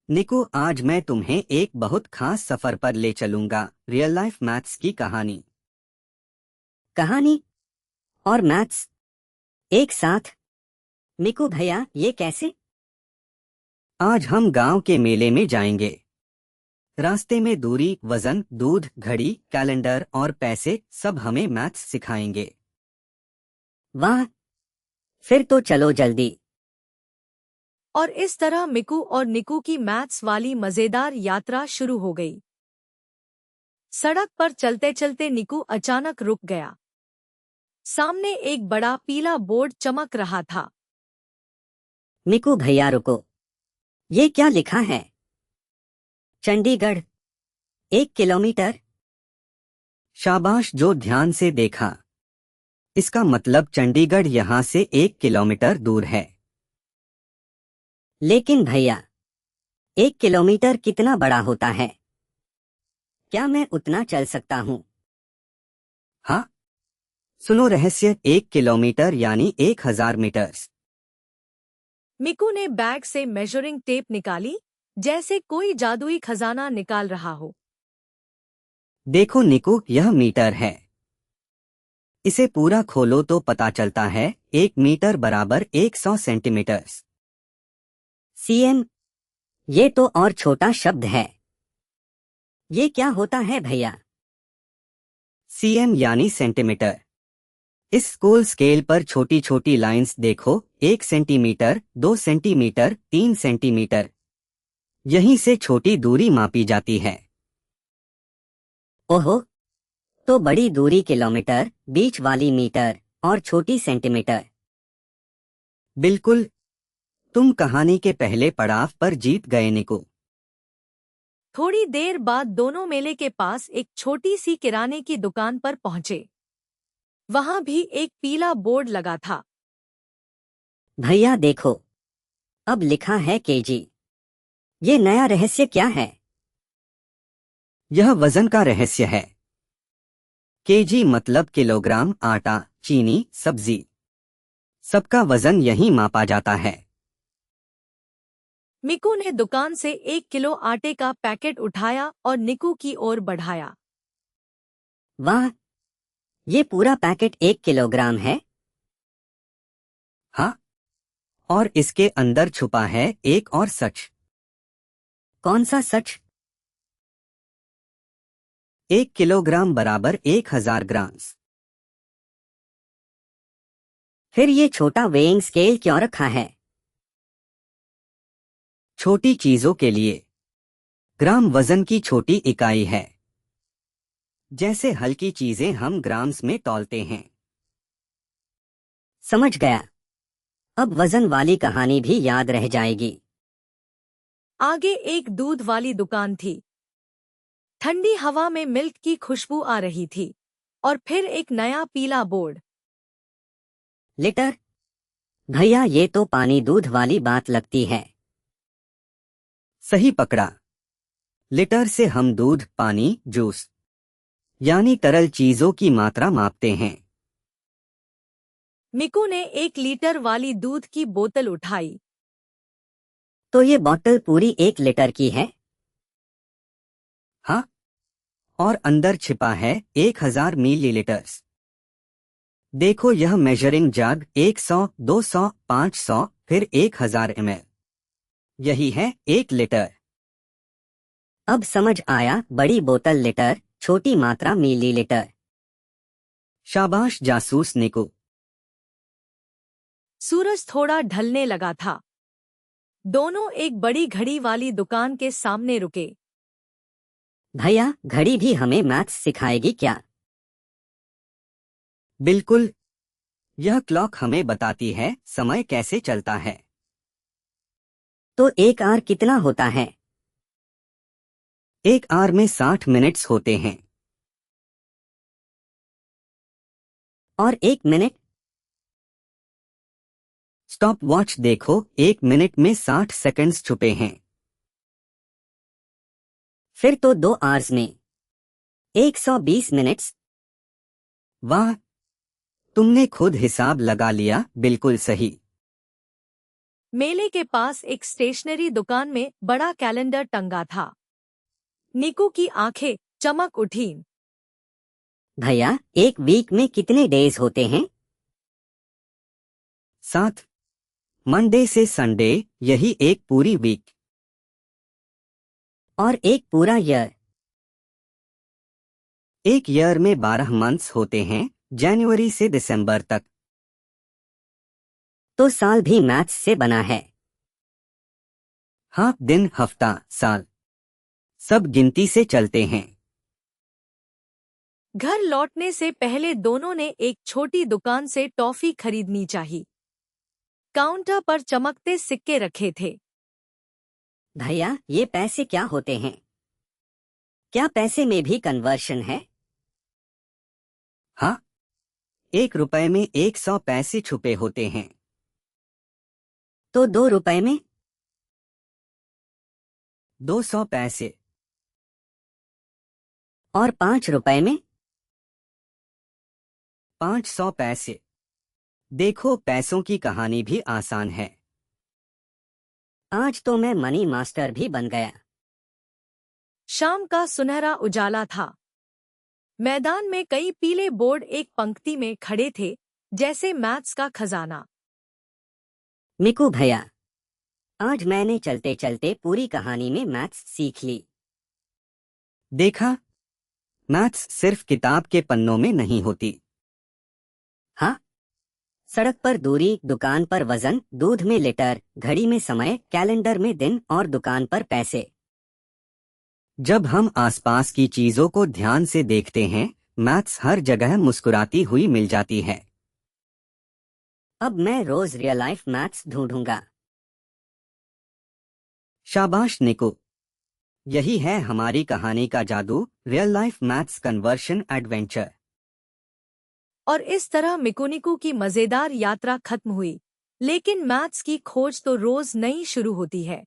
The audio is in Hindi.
निको, आज मैं तुम्हें एक बहुत खास सफर पर ले चलूंगा। रियल लाइफ मैथ्स की कहानी। कहानी और मैथ्स एक साथ? मिकू भैया, ये कैसे? आज हम गांव के मेले में जाएंगे। रास्ते में दूरी, वजन, दूध, घड़ी, कैलेंडर और पैसे सब हमें मैथ्स सिखाएंगे। वाह, फिर तो चलो जल्दी। और इस तरह मिकू और निकू की मैथ्स वाली मजेदार यात्रा शुरू हो गई। सड़क पर चलते चलते निकू अचानक रुक गया। सामने एक बड़ा पीला बोर्ड चमक रहा था। मिकू भैया रुको, ये क्या लिखा है? चंडीगढ़ 1 किलोमीटर। शाबाश, जो ध्यान से देखा। इसका मतलब चंडीगढ़ यहाँ से 1 किलोमीटर दूर है। लेकिन भैया, 1 किलोमीटर कितना बड़ा होता है? क्या मैं उतना चल सकता हूँ? हाँ, सुनो रहस्य, 1 किलोमीटर यानी 1000 मीटर्स। मिकू ने बैग से मेजरिंग टेप निकाली, जैसे कोई जादुई खजाना निकाल रहा हो। देखो निको, यह मीटर है। इसे पूरा खोलो तो पता चलता है 1 मीटर बराबर 100 सेंटीमीटर्स। सीएम, ये तो और छोटा शब्द है। ये क्या होता है भैया? सीएम यानी सेंटीमीटर। इस स्कूल स्केल पर छोटी छोटी लाइंस देखो, 1 सेंटीमीटर, 2 सेंटीमीटर, 3 सेंटीमीटर। यहीं से छोटी दूरी मापी जाती है। ओहो, तो बड़ी दूरी किलोमीटर, बीच वाली मीटर और छोटी सेंटीमीटर। बिल्कुल, तुम कहानी के पहले पड़ाव पर जीत गए निको। थोड़ी देर बाद दोनों मेले के पास एक छोटी सी किराने की दुकान पर पहुंचे। वहां भी एक पीला बोर्ड लगा था। भैया देखो, अब लिखा है केजी। ये नया रहस्य क्या है? यह वजन का रहस्य है। केजी मतलब किलोग्राम, आटा, चीनी, सब्जी, सबका वजन यहीं मापा जाता है। मिकू ने दुकान से 1 किलो आटे का पैकेट उठाया और निकू की ओर बढ़ाया। वाह, ये पूरा पैकेट 1 किलोग्राम है। हाँ, और इसके अंदर छुपा है एक और सच। कौन सा सच? 1 किलोग्राम बराबर 1000 ग्राम्स। फिर ये छोटा वेइंग स्केल क्यों रखा है? छोटी चीजों के लिए। ग्राम वजन की छोटी इकाई है। जैसे हल्की चीजें हम ग्राम्स में तौलते हैं। समझ गया। अब वजन वाली कहानी भी याद रह जाएगी। आगे एक दूध वाली दुकान थी। ठंडी हवा में मिल्क की खुशबू आ रही थी। और फिर एक नया पीला बोर्ड। लीटर? भैया, ये तो पानी दूध वाली बात लगती है। सही पकड़ा। लीटर से हम दूध, पानी, जूस यानी तरल चीजों की मात्रा मापते हैं। मिकू ने 1 लीटर वाली दूध की बोतल उठाई। तो ये बोतल पूरी 1 लीटर की है? हाँ, और अंदर छिपा है 1000 मिलीलीटर्स। देखो, यह मेजरिंग जग 100, 200, 500, फिर 1000 ml। यही है 1 लीटर। अब समझ आया, बड़ी बोतल लीटर, छोटी मात्रा मिलीलीटर। शाबाश जासूस निको। सूरज थोड़ा ढलने लगा था। दोनों एक बड़ी घड़ी वाली दुकान के सामने रुके। भैया, घड़ी भी हमें मैथ्स सिखाएगी क्या? बिल्कुल, यह क्लॉक हमें बताती है समय कैसे चलता है। तो 1 आवर कितना होता है? 1 आवर में 60 मिनट्स होते हैं। और 1 मिनट? स्टॉप वॉच देखो, 1 मिनट में 60 सेकंड्स छुपे हैं। फिर तो 2 आवर्स में 120 मिनट्स। वाह, तुमने खुद हिसाब लगा लिया, बिल्कुल सही। मेले के पास एक स्टेशनरी दुकान में बड़ा कैलेंडर टंगा था। निकू की आंखें चमक उठी। भैया, एक वीक में कितने डेज होते हैं? 7। मंडे से संडे, यही एक पूरी वीक। और एक पूरा ईयर? एक ईयर में 12 मंथ्स होते हैं, जनवरी से दिसंबर तक। तो साल भी मैथ्स से बना है। हाँ, दिन, हफ्ता, साल सब गिनती से चलते हैं। घर लौटने से पहले दोनों ने एक छोटी दुकान से टॉफी खरीदनी चाहिए। काउंटर पर चमकते सिक्के रखे थे। भैया, ये पैसे क्या होते हैं? क्या पैसे में भी कन्वर्शन है? हाँ, 1 रुपए में 100 पैसे छुपे होते हैं। तो 2 रुपए में? 200 पैसे। और 5 रुपए में? 500 पैसे। देखो, पैसों की कहानी भी आसान है। आज तो मैं मनी मास्टर भी बन गया। शाम का सुनहरा उजाला था। मैदान में कई पीले बोर्ड एक पंक्ति में खड़े थे, जैसे मैथ्स का खजाना। मिकू भैया, आज मैंने चलते चलते पूरी कहानी में मैथ्स सीख ली। देखा, मैथ्स सिर्फ किताब के पन्नों में नहीं होती। हाँ, सड़क पर दूरी, दुकान पर वजन, दूध में लीटर, घड़ी में समय, कैलेंडर में दिन और दुकान पर पैसे। जब हम आसपास की चीजों को ध्यान से देखते हैं, मैथ्स हर जगह मुस्कुराती हुई मिल जाती है। अब मैं रोज रियल लाइफ मैथ्स ढूंढूंगा। शाबाश निको, यही है हमारी कहानी का जादू, real life maths conversion adventure. और इस तरह मिकुनिकू की मजेदार यात्रा खत्म हुई। लेकिन मैथ्स की खोज तो रोज नई शुरू होती है।